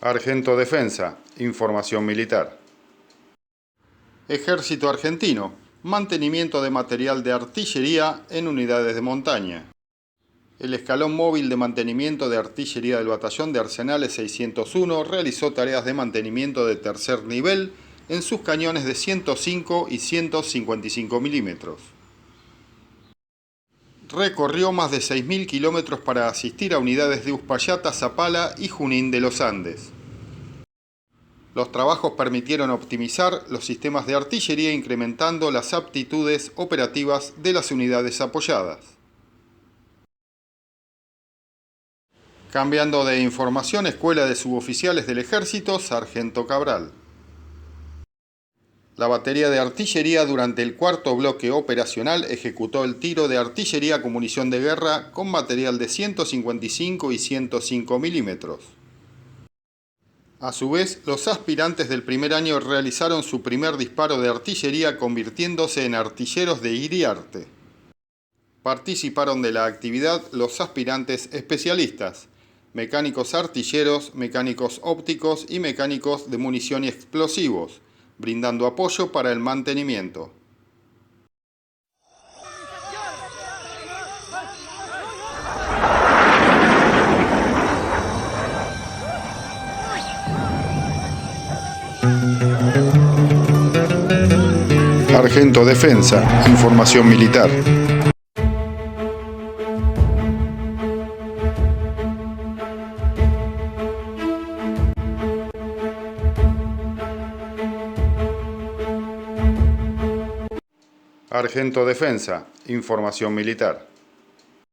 Argento Defensa, información militar. Ejército argentino, mantenimiento de material de artillería en unidades de montaña. El escalón móvil de mantenimiento de artillería del Batallón de Arsenales 601 realizó tareas de mantenimiento de tercer nivel en sus cañones de 105 y 155 milímetros. Recorrió más de 6.000 kilómetros para asistir a unidades de Uspallata, Zapala y Junín de los Andes. Los trabajos permitieron optimizar los sistemas de artillería incrementando las aptitudes operativas de las unidades apoyadas. Cambiando de información, Escuela de Suboficiales del Ejército, Sargento Cabral. La batería de artillería durante el cuarto bloque operacional ejecutó el tiro de artillería con munición de guerra con material de 155 y 105 milímetros. A su vez, los aspirantes del primer año realizaron su primer disparo de artillería convirtiéndose en artilleros de Iriarte. Participaron de la actividad los aspirantes especialistas, mecánicos artilleros, mecánicos ópticos y mecánicos de munición y explosivos, brindando apoyo para el mantenimiento. Argento Defensa, información militar. Argento Defensa, información militar.